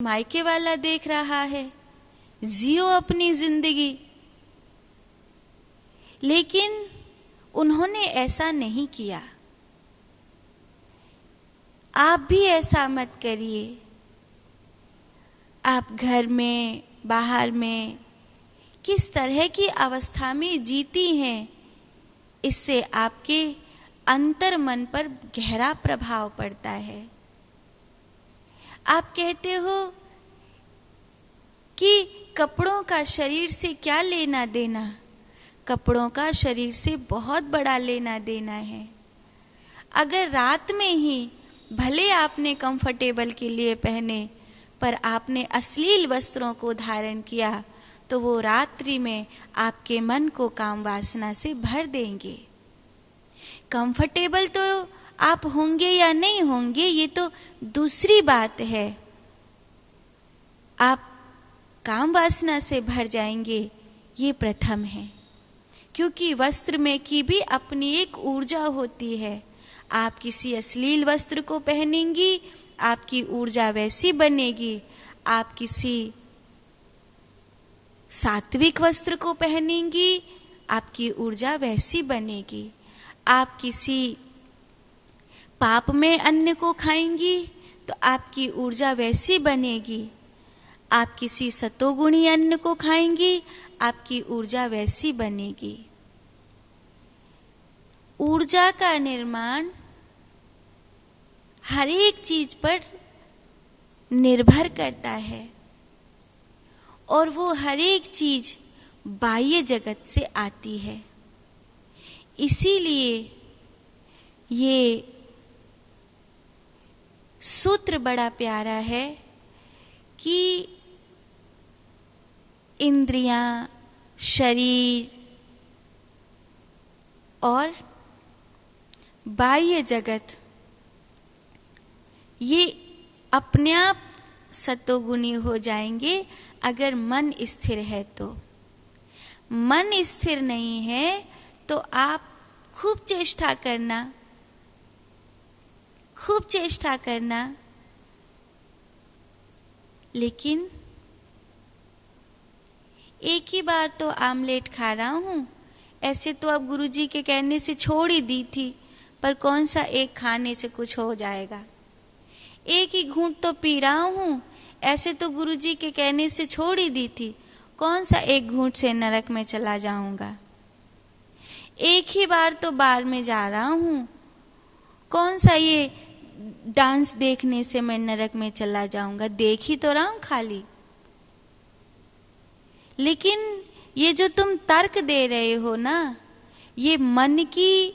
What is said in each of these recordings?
मायके वाला देख रहा है, जियो अपनी जिंदगी। लेकिन उन्होंने ऐसा नहीं किया। आप भी ऐसा मत करिए। आप घर में, बाहर में किस तरह की अवस्था में जीती हैं, इससे आपके अंतर मन पर गहरा प्रभाव पड़ता है। आप कहते हो कि कपड़ों का शरीर से क्या लेना देना। कपड़ों का शरीर से बहुत बड़ा लेना देना है। अगर रात में ही भले आपने कंफर्टेबल के लिए पहने, पर आपने अश्लील वस्त्रों को धारण किया, तो वो रात्रि में आपके मन को काम वासना से भर देंगे। कंफर्टेबल तो आप होंगे या नहीं होंगे, ये तो दूसरी बात है। आप काम वासना से भर जाएंगे, ये प्रथम है। क्योंकि वस्त्र में की भी अपनी एक ऊर्जा होती है। आप किसी अश्लील वस्त्र को पहनेंगी, आपकी ऊर्जा वैसी बनेगी। आप किसी सात्विक वस्त्र को पहनेंगी, आपकी ऊर्जा वैसी बनेगी। आप किसी पाप में अन्न को खाएंगी, तो आपकी ऊर्जा वैसी बनेगी। आप किसी सतोगुणी अन्न को खाएंगी, आपकी ऊर्जा वैसी बनेगी। ऊर्जा का निर्माण हर एक चीज पर निर्भर करता है, और वो हर एक चीज बाह्य जगत से आती है। इसीलिए ये सूत्र बड़ा प्यारा है कि इंद्रियां, शरीर और बाह्य जगत ये अपने आप सतोगुणी हो जाएंगे अगर मन स्थिर है तो। मन स्थिर नहीं है तो आप खूब चेष्टा करना, खूब चेष्टा करना, लेकिन एक ही बार तो आमलेट खा रहा हूं, ऐसे तो अब गुरुजी के कहने से छोड़ ही दी थी, पर कौन सा एक खाने से कुछ हो जाएगा। एक ही घूंट तो पी रहा हूं, ऐसे तो गुरुजी के कहने से छोड़ ही दी थी, कौन सा एक घूंट से नरक में चला जाऊंगा। एक ही बार तो बार में जा रहा हूं, कौन सा ये डांस देखने से मैं नरक में चला जाऊंगा। देख ही तो रहा हूं खाली। लेकिन ये जो तुम तर्क दे रहे हो ना, ये मन की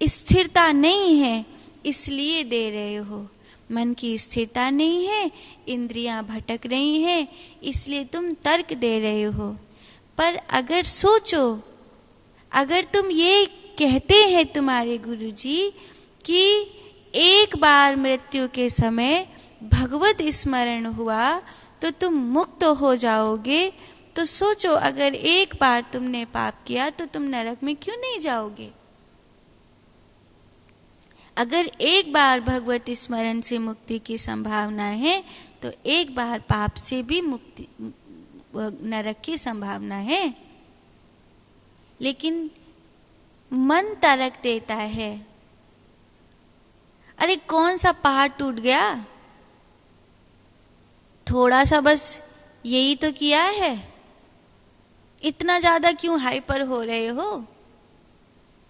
स्थिरता नहीं है, इसलिए दे रहे हो। मन की स्थिरता नहीं है, इंद्रियां भटक रही हैं, इसलिए तुम तर्क दे रहे हो। पर अगर सोचो, अगर तुम ये कहते हैं तुम्हारे गुरुजी कि एक बार मृत्यु के समय भगवत स्मरण हुआ तो तुम मुक्त हो जाओगे, तो सोचो अगर एक बार तुमने पाप किया तो तुम नरक में क्यों नहीं जाओगे। अगर एक बार भगवत स्मरण से मुक्ति की संभावना है, तो एक बार पाप से भी मुक्ति, नरक की संभावना है। लेकिन मन तर्क देता है, अरे कौन सा पहाड़ टूट गया, थोड़ा सा बस यही तो किया है, इतना ज्यादा क्यों हाइपर हो रहे हो।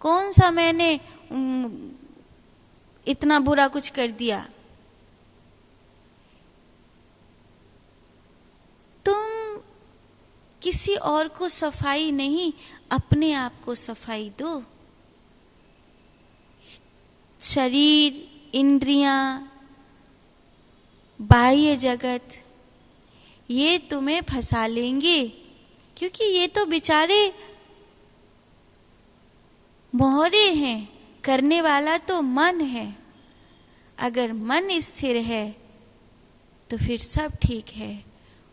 कौन सा मैंने इतना बुरा कुछ कर दिया। तुम किसी और को सफाई नहीं, अपने आप को सफाई दो। शरीर, इंद्रियां, बाह्य जगत ये तुम्हें फंसा लेंगे, क्योंकि ये तो बेचारे मोहरे हैं, करने वाला तो मन है। अगर मन स्थिर है तो फिर सब ठीक है,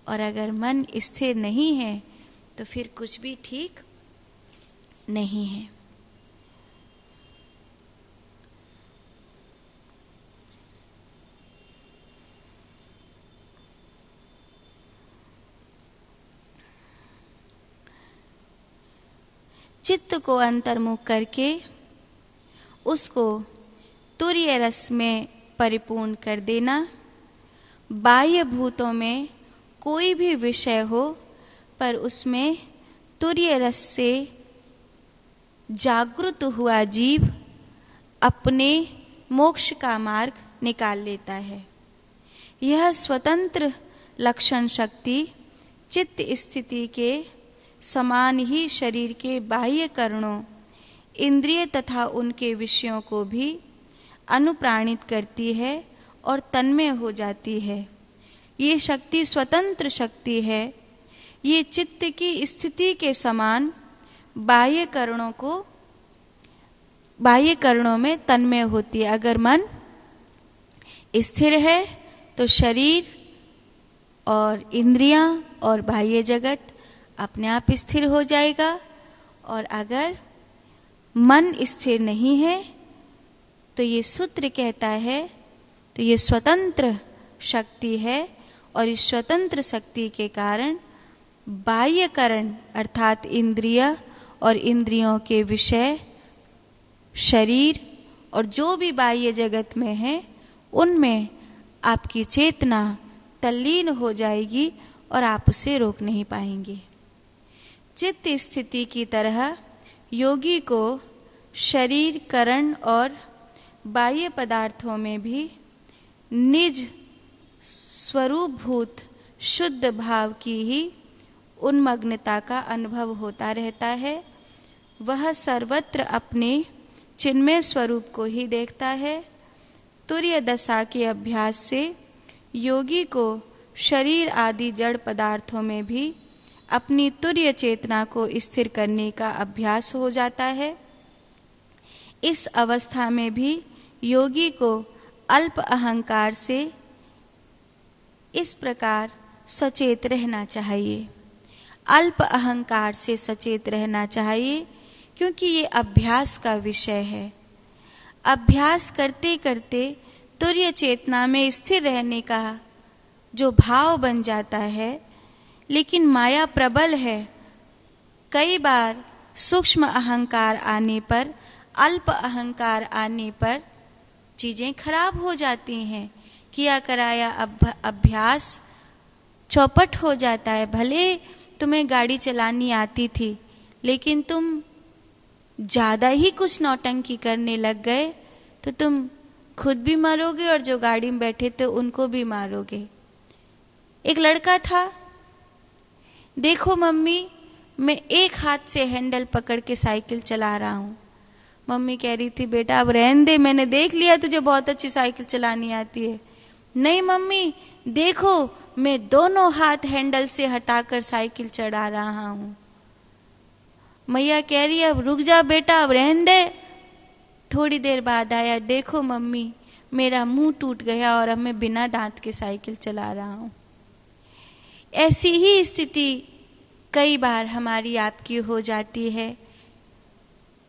और अगर मन स्थिर नहीं है तो फिर कुछ भी ठीक नहीं है। चित्त को अंतर्मुख करके उसको तुर्य रस में परिपूर्ण कर देना। बाह्य भूतों में कोई भी विषय हो पर उसमें तुर्य रस से जागृत हुआ जीव अपने मोक्ष का मार्ग निकाल लेता है। यह स्वतंत्र लक्षण शक्ति चित्त स्थिति के समान ही शरीर के बाह्य करणों, इंद्रिय तथा उनके विषयों को भी अनुप्राणित करती है और तन्मय हो जाती है। ये शक्ति स्वतंत्र शक्ति है। ये चित्त की स्थिति के समान बाह्य करणों में तन्मय होती है। अगर मन स्थिर है तो शरीर और इंद्रियां और बाह्य जगत अपने आप स्थिर हो जाएगा, और अगर मन स्थिर नहीं है तो ये सूत्र कहता है, तो ये स्वतंत्र शक्ति है, और इस स्वतंत्र शक्ति के कारण बाह्य करण अर्थात इंद्रिय और इंद्रियों के विषय, शरीर और जो भी बाह्य जगत में है, उनमें आपकी चेतना तल्लीन हो जाएगी और आप उसे रोक नहीं पाएंगे। चित्त स्थिति की तरह योगी को शरीर, करण और बाह्य पदार्थों में भी निज स्वरूपभूत शुद्ध भाव की ही उन्मग्नता का अनुभव होता रहता है। वह सर्वत्र अपने चिन्मय स्वरूप को ही देखता है। तुर्य दशा के अभ्यास से योगी को शरीर आदि जड़ पदार्थों में भी अपनी तुर्य चेतना को स्थिर करने का अभ्यास हो जाता है। इस अवस्था में भी योगी को अल्प अहंकार से इस प्रकार सचेत रहना चाहिए। अल्प अहंकार से सचेत रहना चाहिए, क्योंकि ये अभ्यास का विषय है। अभ्यास करते करते तुर्य चेतना में स्थिर रहने का जो भाव बन जाता है, लेकिन माया प्रबल है। कई बार सूक्ष्म अहंकार आने पर, अल्प अहंकार आने पर चीजें खराब हो जाती हैं। किया कराया अभ्यास चौपट हो जाता है। भले तुम्हें गाड़ी चलानी आती थी, लेकिन तुम ज्यादा ही कुछ नौटंकी करने लग गए तो तुम खुद भी मरोगे और जो गाड़ी में बैठे थे उनको भी मारोगे। एक लड़का था, देखो मम्मी, मैं एक हाथ से हैंडल पकड़ के साइकिल चला रहा हूँ। मम्मी कह रही थी, बेटा अब रहने दे, मैंने देख लिया तुझे बहुत अच्छी साइकिल चलानी आती है। नहीं मम्मी, देखो मैं दोनों हाथ हैंडल से हटाकर साइकिल चढ़ा रहा हूँ। मैया कह रही है, अब रुक जा बेटा, अब रहने दे। थोड़ी देर बाद आया, देखो मम्मी, मेरा मुंह टूट गया और अब मैं बिना दांत के साइकिल चला रहा हूँ। ऐसी ही स्थिति कई बार हमारी आपकी हो जाती है।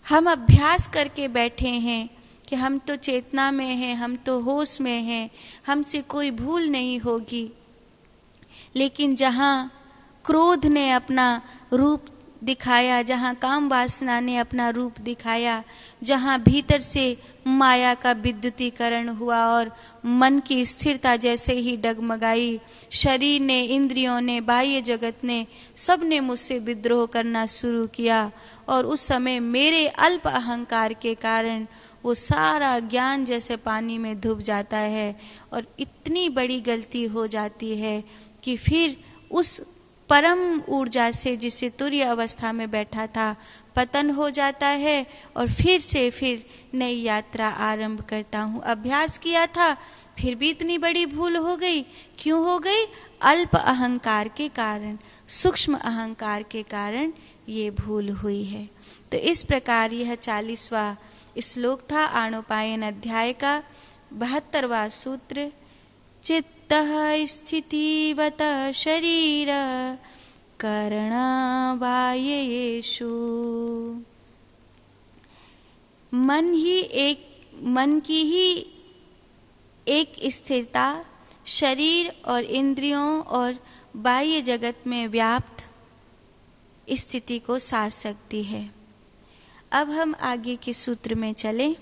हम अभ्यास करके बैठे हैं कि हम तो चेतना में हैं, हम तो होश में हैं, हमसे कोई भूल नहीं होगी। लेकिन जहाँ क्रोध ने अपना रूप दिखाया, जहाँ काम वासना ने अपना रूप दिखाया, जहाँ भीतर से माया का विद्युतीकरण हुआ और मन की स्थिरता जैसे ही डगमगाई, शरीर ने, इंद्रियों ने, बाह्य जगत ने, सब ने मुझसे विद्रोह करना शुरू किया, और उस समय मेरे अल्प अहंकार के कारण वो सारा ज्ञान जैसे पानी में डूब जाता है, और इतनी बड़ी गलती हो जाती है कि फिर उस परम ऊर्जा से जिसे तुर्य अवस्था में बैठा था पतन हो जाता है, और फिर नई यात्रा आरंभ करता हूँ। अभ्यास किया था, फिर भी इतनी बड़ी भूल हो गई। क्यों हो गई? अल्प अहंकार के कारण, सूक्ष्म अहंकार के कारण ये भूल हुई है। तो इस प्रकार यह 40वां श्लोक था आणोपायन अध्याय का 72वां सूत्र। चित्तः स्थितिवत शरीर करणावाययेषु। मन की ही एक स्थिरता शरीर और इंद्रियों और बाह्य जगत में व्याप्त स्थिति को साध सकती है। अब हम आगे के सूत्र में चले।